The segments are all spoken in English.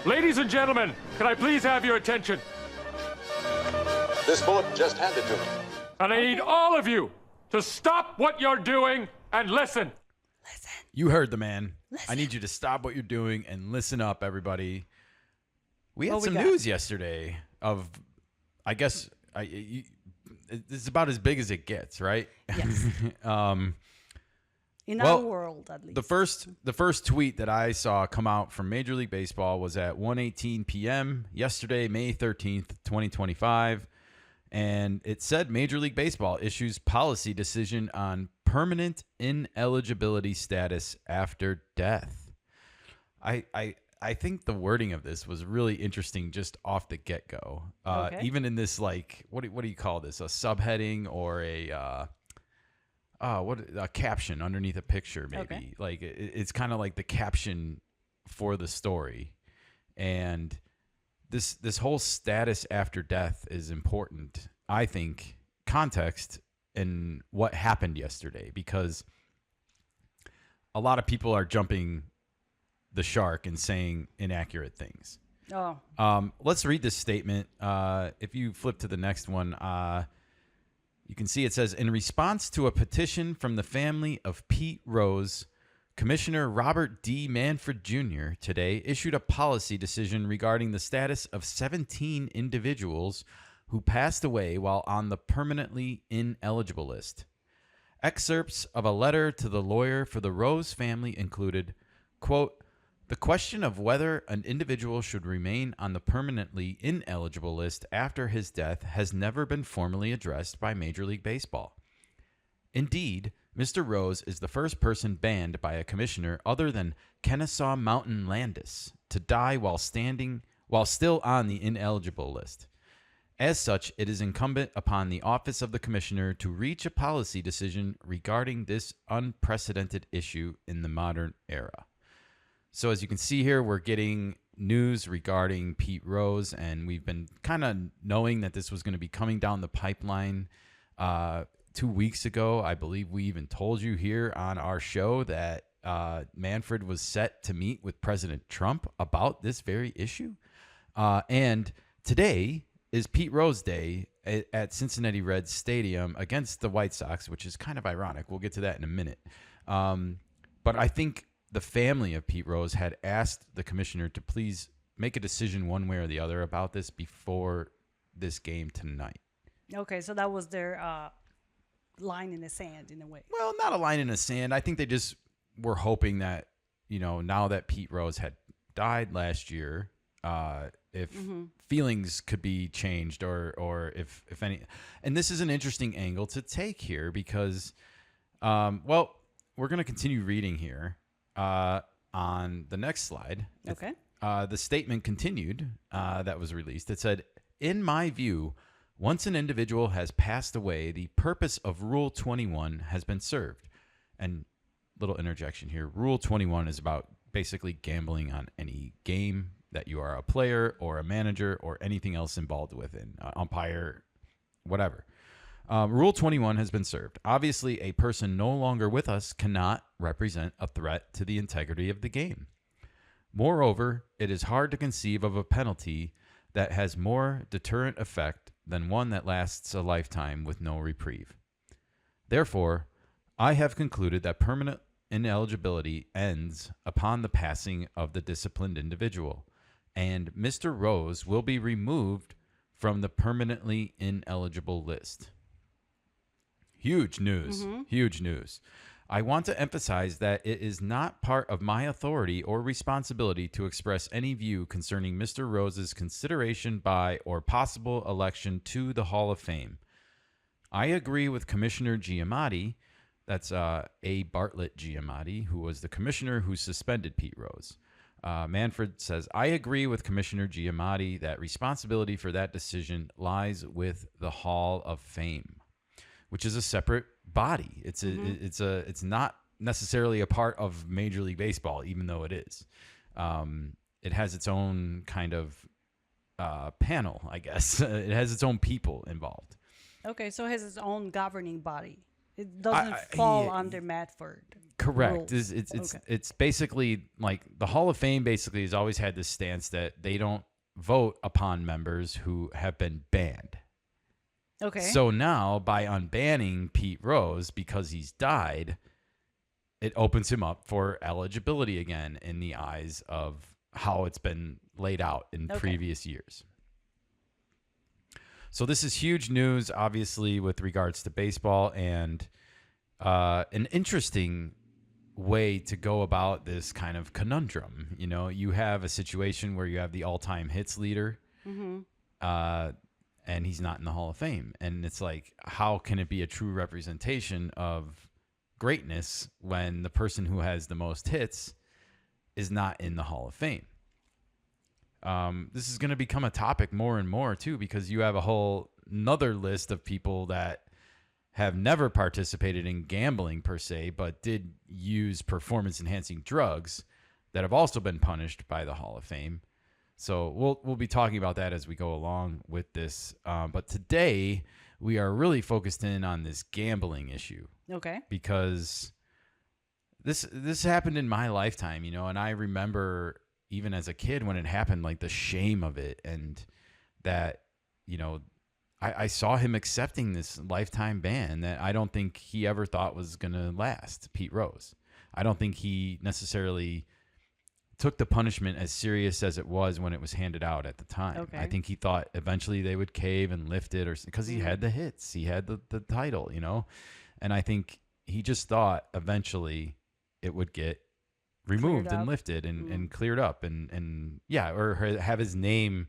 Ladies and gentlemen, can I please have your attention? This bullet just handed to me. And I need all of you to stop what you're doing and listen. You heard the man. I need you to stop what you're doing and listen up, everybody. We had some news yesterday of, I guess, it's about as big as it gets, right? Yes. In our world, at least. The first tweet that I saw come out from Major League Baseball was at 1:18 p.m. yesterday, May 13th, 2025. And it said Major League Baseball issues policy decision on permanent ineligibility status after death. I think the wording of this was really interesting just off the get-go. Even in this, like, what do you call this? A subheading or a caption underneath a picture, maybe. Okay. Like it's kind of like the caption for the story. And this whole status after death is important, I think, context in what happened yesterday, because a lot of people are jumping the shark and saying inaccurate things. Let's read this statement. If you flip to the next one, you can see it says, in response to a petition from the family of Pete Rose, Commissioner Robert D. Manfred Jr. today issued a policy decision regarding the status of 17 individuals who passed away while on the permanently ineligible list. Excerpts of a letter to the lawyer for the Rose family included, quote, the question of whether an individual should remain on the permanently ineligible list after his death has never been formally addressed by Major League Baseball. Indeed, Mr. Rose is the first person banned by a commissioner other than Kennesaw Mountain Landis to die while still on the ineligible list. As such, it is incumbent upon the office of the commissioner to reach a policy decision regarding this unprecedented issue in the modern era. So as you can see here, we're getting news regarding Pete Rose, and we've been kind of knowing that this was going to be coming down the pipeline 2 weeks ago. I believe we even told you here on our show that Manfred was set to meet with President Trump about this very issue. And today is Pete Rose Day at Cincinnati Reds Stadium against the White Sox, which is kind of ironic. We'll get to that in a minute. But I think the family of Pete Rose had asked the commissioner to please make a decision one way or the other about this before this game tonight. Okay, so that was their line in the sand in a way. Well, not a line in the sand. I think they just were hoping that, now that Pete Rose had died last year, if feelings could be changed or if any. And this is an interesting angle to take here because, we're going to continue reading here. On the next slide, okay. The statement continued that was released. It said, in my view, once an individual has passed away, the purpose of Rule 21 has been served. And little interjection here. Rule 21 is about basically gambling on any game that you are a player or a manager or anything else involved with, umpire, whatever. Rule 21 has been served. Obviously, a person no longer with us cannot represent a threat to the integrity of the game. Moreover, it is hard to conceive of a penalty that has more deterrent effect than one that lasts a lifetime with no reprieve. Therefore, I have concluded that permanent ineligibility ends upon the passing of the disciplined individual, and Mr. Rose will be removed from the permanently ineligible list. Huge news. Huge news. I want to emphasize that it is not part of my authority or responsibility to express any view concerning Mr. Rose's consideration by or possible election to the Hall of Fame. I agree with Commissioner Giamatti, that's A. Bartlett Giamatti, who was the commissioner who suspended Pete Rose. Manfred says, I agree with Commissioner Giamatti that responsibility for that decision lies with the Hall of Fame, which is a separate body. It's not necessarily a part of Major League Baseball, even though it is. It has its own kind of panel, I guess. It has its own people involved. Okay, so it has its own governing body. It doesn't fall under Medford. Correct. rules. It's basically like the Hall of Fame basically has always had this stance that they don't vote upon members who have been banned. Okay. So now by unbanning Pete Rose because he's died, it opens him up for eligibility again in the eyes of how it's been laid out in previous years. So this is huge news, obviously, with regards to baseball, and an interesting way to go about this kind of conundrum. You know, you have a situation where you have the all-time hits leader, and he's not in the Hall of Fame. And it's like, how can it be a true representation of greatness when the person who has the most hits is not in the Hall of Fame? This is going to become a topic more and more too, because you have a whole another list of people that have never participated in gambling per se, but did use performance enhancing drugs that have also been punished by the Hall of Fame. So we'll be talking about that as we go along with this. But today we are really focused in on this gambling issue. Okay. Because this happened in my lifetime, you know, and I remember even as a kid when it happened, like the shame of it, and that, you know, I saw him accepting this lifetime ban that I don't think he ever thought was going to last, Pete Rose. I don't think he necessarily took the punishment as serious as it was when it was handed out at the time. Okay. I think he thought eventually they would cave and lift it, or because he had the hits, he had the title, you know, and I think he just thought eventually it would get removed and lifted and cleared up and yeah, or have his name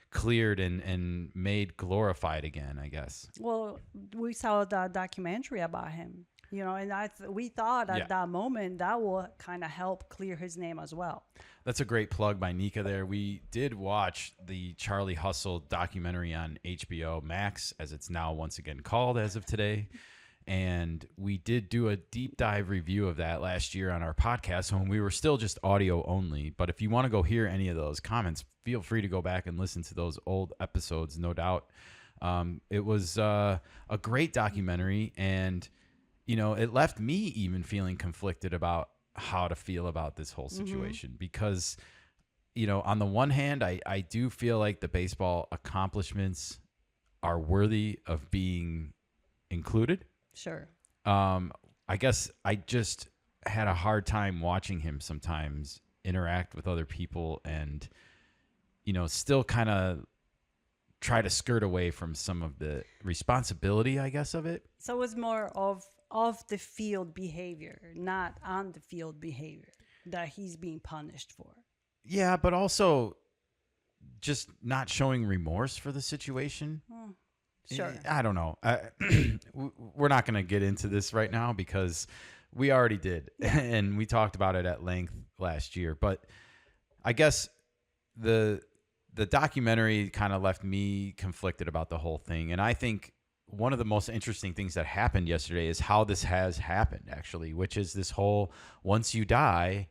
cleared and made glorified again, I guess. Well, we saw the documentary about him, you know, and we thought at that moment that will kind of help clear his name as well. That's a great plug by Nika there. We did watch the Charlie Hustle documentary on HBO Max, as it's now once again called as of today. And we did do a deep dive review of that last year on our podcast when we were still just audio only. But if you want to go hear any of those comments, feel free to go back and listen to those old episodes, no doubt. It was a great documentary, and, you know, it left me even feeling conflicted about how to feel about this whole situation because, you know, on the one hand, I do feel like the baseball accomplishments are worthy of being included. Sure. I guess I just had a hard time watching him sometimes interact with other people and, you know, still kind of try to skirt away from some of the responsibility, I guess, of it. So it's more of the field behavior, not on the field behavior that he's being punished for. Yeah, but also just not showing remorse for the situation. Sure. I don't know. We're not going to get into this right now because we already did, and we talked about it at length last year. But I guess the documentary kind of left me conflicted about the whole thing. And I think one of the most interesting things that happened yesterday is how this has happened, actually, which is this whole once you die,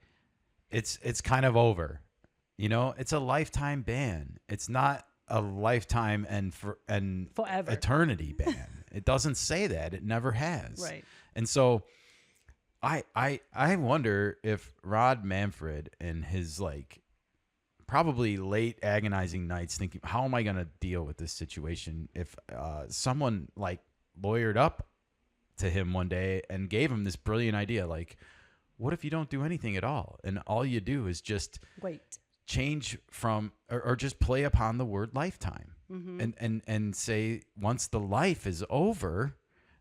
it's kind of over. You know, it's a lifetime ban. It's not a lifetime and forever eternity ban. It doesn't say that. It never has. Right. And so I wonder if Rod Manfred and his like probably late agonizing nights thinking, how am I going to deal with this situation? If someone like lawyered up to him one day and gave him this brilliant idea, like, what if you don't do anything at all? And all you do is just wait. Change from or just play upon the word lifetime and say once the life is over,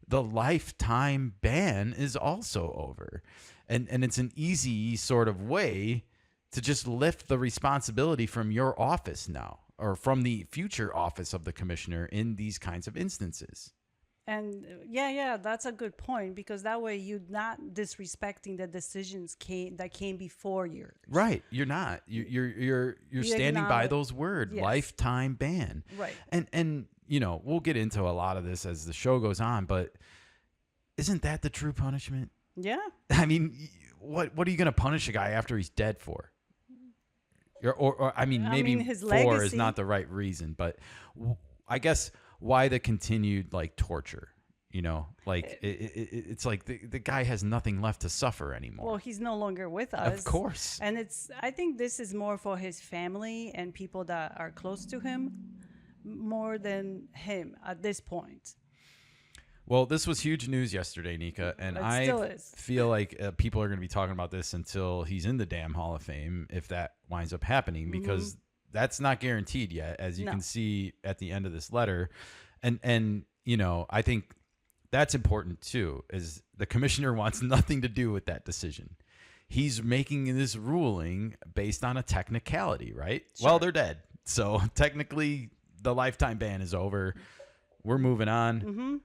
the lifetime ban is also over. And it's an easy sort of way to just lift the responsibility from your office now or from the future office of the commissioner in these kinds of instances. And yeah, that's a good point, because that way you're not disrespecting the decisions that came before yours. Right, you're not. You're standing by those words, lifetime ban. Right. And you know, we'll get into a lot of this as the show goes on, but isn't that the true punishment? Yeah. I mean, what are you going to punish a guy after he's dead for? Or I mean, maybe his for legacy is not the right reason, but I guess why the continued like torture, You know, like it's like the guy has nothing left to suffer anymore. Well, he's no longer with us. Of course. And I think this is more for his family and people that are close to him more than him at this point. Well, this was huge news yesterday, Nika, and I feel like people are going to be talking about this until he's in the damn Hall of Fame, if that winds up happening, because that's not guaranteed yet, as you can see at the end of this letter. And you know, I think that's important too, is the commissioner wants nothing to do with that decision. He's making this ruling based on a technicality, right? Sure. Well, they're dead. So technically the lifetime ban is over. We're moving on.